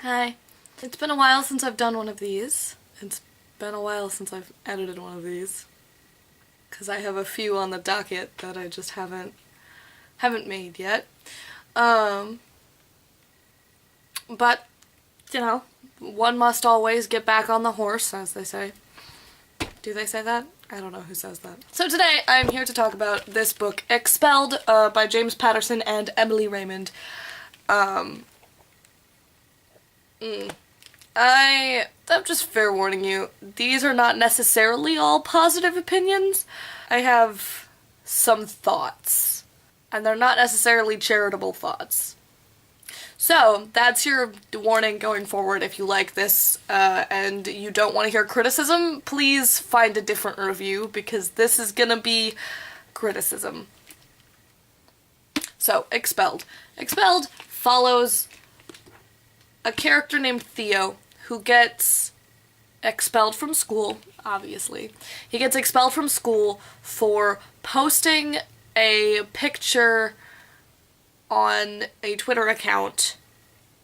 Hi. It's been a while since I've done one of these. It's been a while since I've edited one of these. Because I have a few on the docket that I just haven't made yet. But, you know, one must always get back on the horse, as they say. Do they say that? I don't know who says that. So today I'm here to talk about this book, Expelled, by James Patterson and Emily Raymond. I'm just fair warning you, these are not necessarily all positive opinions. I have some thoughts, and they're not necessarily charitable thoughts. So, that's your warning going forward. If you like this, and you don't want to hear criticism, please find a different review, because this is gonna be criticism. So, Expelled. Expelled follows a character named Theo who gets expelled from school, obviously. He gets expelled from school for posting a picture on a Twitter account,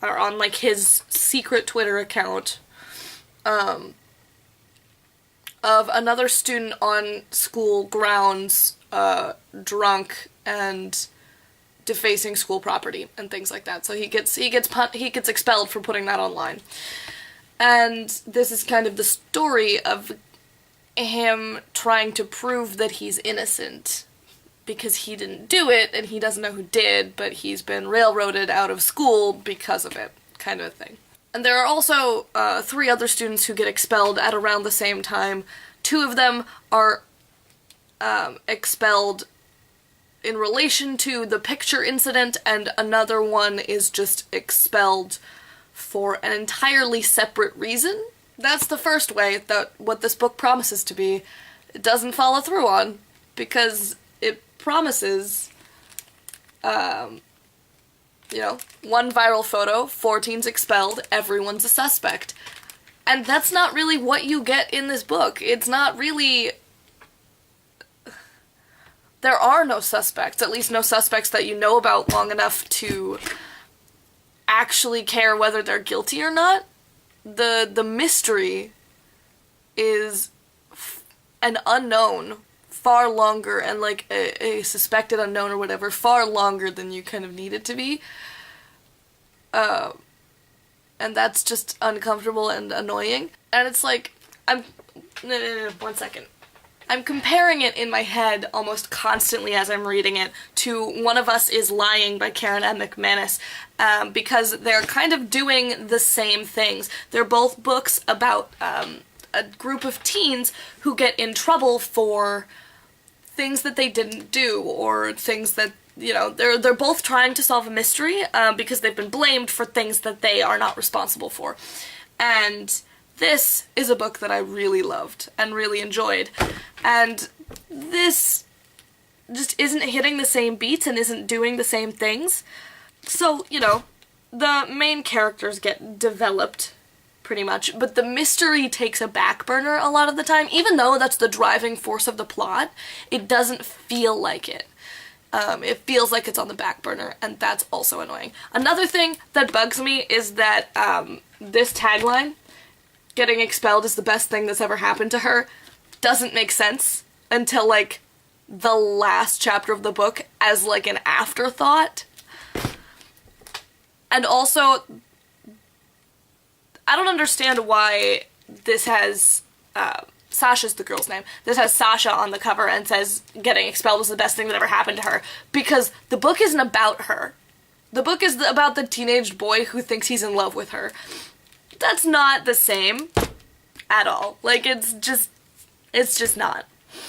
or on like his secret Twitter account, of another student on school grounds, drunk and defacing school property and things like that. So he gets expelled for putting that online. And this is kind of the story of him trying to prove that he's innocent, because he didn't do it and he doesn't know who did, but he's been railroaded out of school because of it, kind of a thing. And there are also 3 other students who get expelled at around the same time. 2 of them are expelled in relation to the picture incident, and another one is just expelled for an entirely separate reason. That's the first way that what this book promises to be, it doesn't follow through on, because it promises, you know, 1 viral photo, 4 teens expelled, everyone's a suspect. And that's not really what you get in this book. It's not really... There are no suspects, at least no suspects that you know about long enough to actually care whether they're guilty or not. The mystery is an unknown far longer, and like a suspected unknown or whatever, far longer than you kind of need it to be. And that's just uncomfortable and annoying. And it's like, no, 1 second. I'm comparing it in my head almost constantly as I'm reading it to One of Us is Lying by Karen M. McManus, because they're kind of doing the same things. They're both books about a group of teens who get in trouble for things that they didn't do, or things that, you know, they're both trying to solve a mystery because they've been blamed for things that they are not responsible for. And this is a book that I really loved and really enjoyed, and this just isn't hitting the same beats and isn't doing the same things. So, you know, the main characters get developed, pretty much, but the mystery takes a back burner a lot of the time. Even though that's the driving force of the plot, it doesn't feel like it. It feels like it's on the back burner, and that's also annoying. Another thing that bugs me is that this tagline, getting expelled is the best thing that's ever happened to her, doesn't make sense until, like, the last chapter of the book as, like, an afterthought. And also, I don't understand why this has, Sasha's the girl's name, this has Sasha on the cover and says getting expelled was the best thing that ever happened to her, because the book isn't about her. The book is about the teenage boy who thinks he's in love with her. That's not the same at all. Like, it's just not.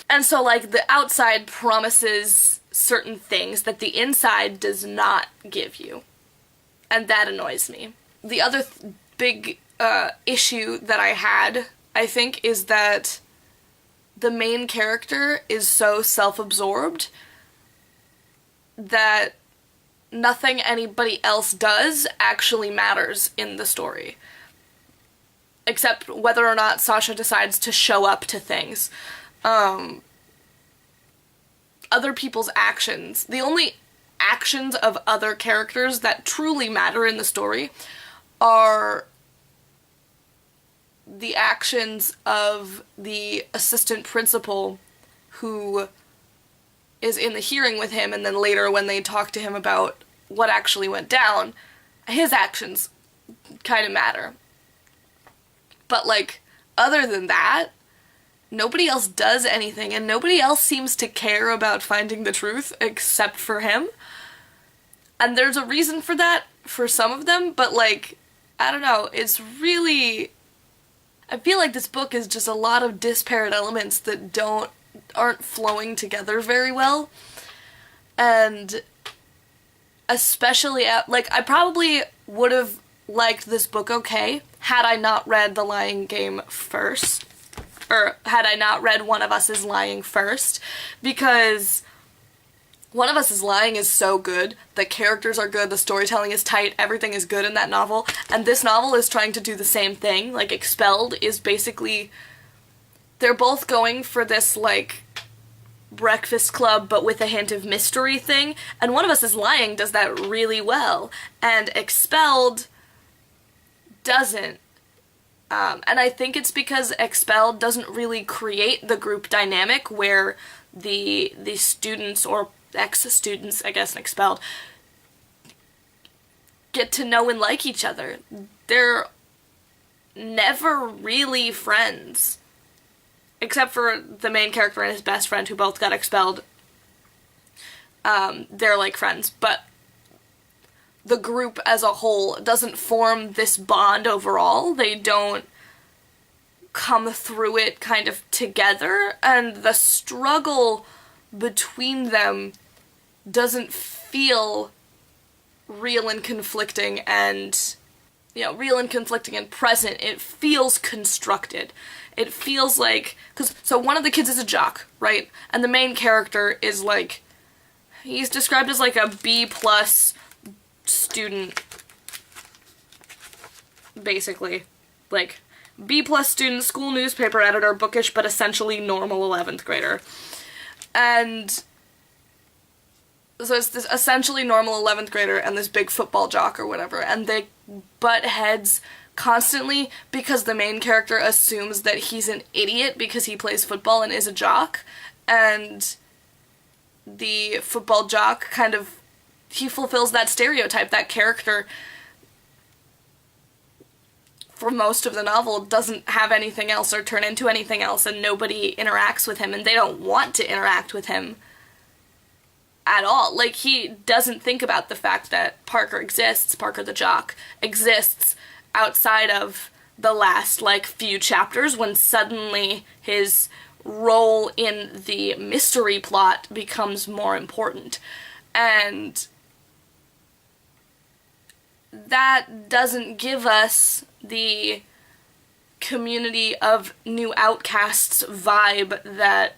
And so, like, the outside promises certain things that the inside does not give you. And that annoys me. The other big issue that I had, I think, is that the main character is so self-absorbed that nothing anybody else does actually matters in the story. Except whether or not Sasha decides to show up to things. Other people's actions, the only actions of other characters that truly matter in the story are the actions of the assistant principal who is in the hearing with him, and then later when they talk to him about what actually went down, his actions kind of matter. But, like, other than that, nobody else does anything, and nobody else seems to care about finding the truth except for him. And there's a reason for that for some of them, but, like, I don't know, it's really... I feel like this book is just a lot of disparate elements that aren't flowing together very well. And especially I probably would have liked this book okay had I not read The Lying Game first. Or had I not read One of Us is Lying first. Because One of Us is Lying is so good. The characters are good, the storytelling is tight, everything is good in that novel. And this novel is trying to do the same thing. Like, Expelled is basically... They're both going for this, like, Breakfast Club but with a hint of mystery thing. And One of Us is Lying does that really well. And Expelled doesn't. And I think it's because Expelled doesn't really create the group dynamic where the students, or ex-students, I guess, in Expelled, get to know and like each other. They're never really friends. Except for the main character and his best friend who both got expelled. They're like friends, but the group as a whole doesn't form this bond overall. They don't come through it kind of together, and the struggle between them doesn't feel real and conflicting and, real and conflicting and present. It feels constructed. It feels like, so one of the kids is a jock, right? And the main character is like, he's described as like a B+ student, basically. Like, B+ student, school newspaper editor, bookish but essentially normal 11th grader. And so it's this essentially normal 11th grader and this big football jock or whatever, and they butt heads constantly because the main character assumes that he's an idiot because he plays football and is a jock, and the football jock he fulfills that stereotype. That character, for most of the novel, doesn't have anything else or turn into anything else, and nobody interacts with him, and they don't want to interact with him at all. Like, he doesn't think about the fact that Parker the jock exists outside of the last, few chapters, when suddenly his role in the mystery plot becomes more important. And that doesn't give us the community of new outcasts vibe that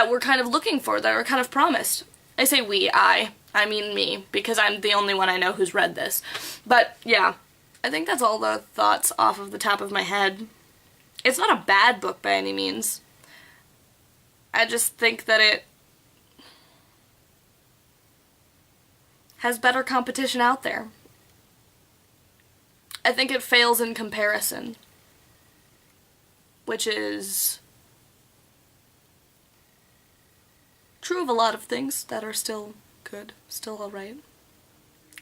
we're kind of looking for, that we're kind of promised. I say we, I mean me, because I'm the only one I know who's read this. But, yeah, I think that's all the thoughts off of the top of my head. It's not a bad book by any means. I just think that it has better competition out there. I think it fails in comparison, which is true of a lot of things that are still good, still alright.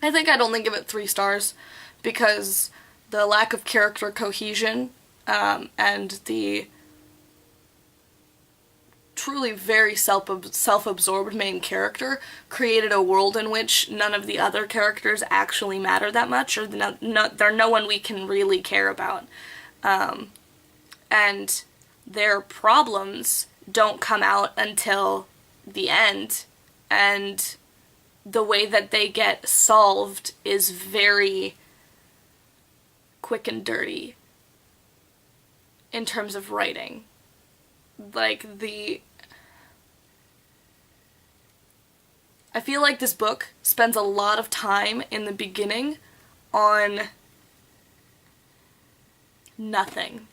I think I'd only give it 3 stars because the lack of character cohesion and the truly very self-absorbed main character created a world in which none of the other characters actually matter that much, or they're no one we can really care about. And their problems don't come out until the end, and the way that they get solved is very quick and dirty in terms of writing. I feel like this book spends a lot of time in the beginning on nothing.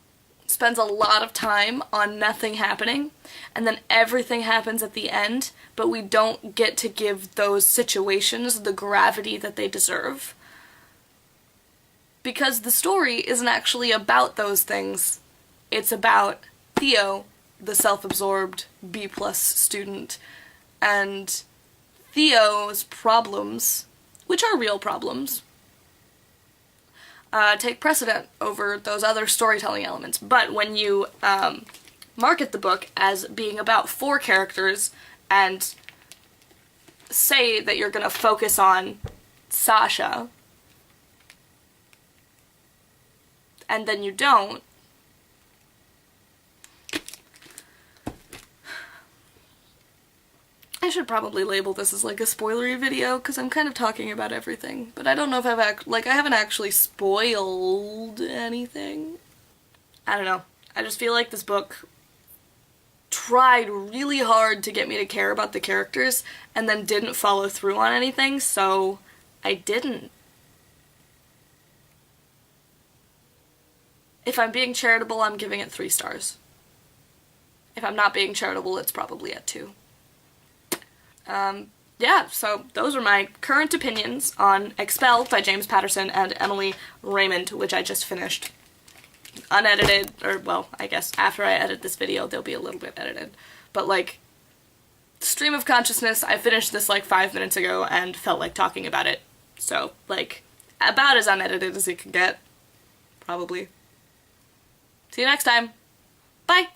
Spends a lot of time on nothing happening, and then everything happens at the end, but we don't get to give those situations the gravity that they deserve. Because the story isn't actually about those things. It's about Theo, the self-absorbed B+ student, and Theo's problems, which are real problems, take precedent over those other storytelling elements. But when you market the book as being about 4 characters and say that you're gonna focus on Sasha, and then you don't, I should probably label this as like a spoilery video, because I'm kind of talking about everything, but I don't know if I haven't actually spoiled anything. I don't know. I just feel like this book tried really hard to get me to care about the characters, and then didn't follow through on anything, so I didn't. If I'm being charitable, I'm giving it 3 stars. If I'm not being charitable, it's probably at 2. Yeah, so those are my current opinions on Expelled by James Patterson and Emily Raymond, which I just finished. Unedited, or well, I guess after I edit this video, they'll be a little bit edited. But like, stream of consciousness, I finished this like 5 minutes ago and felt like talking about it. So, like, about as unedited as it can get. Probably. See you next time. Bye!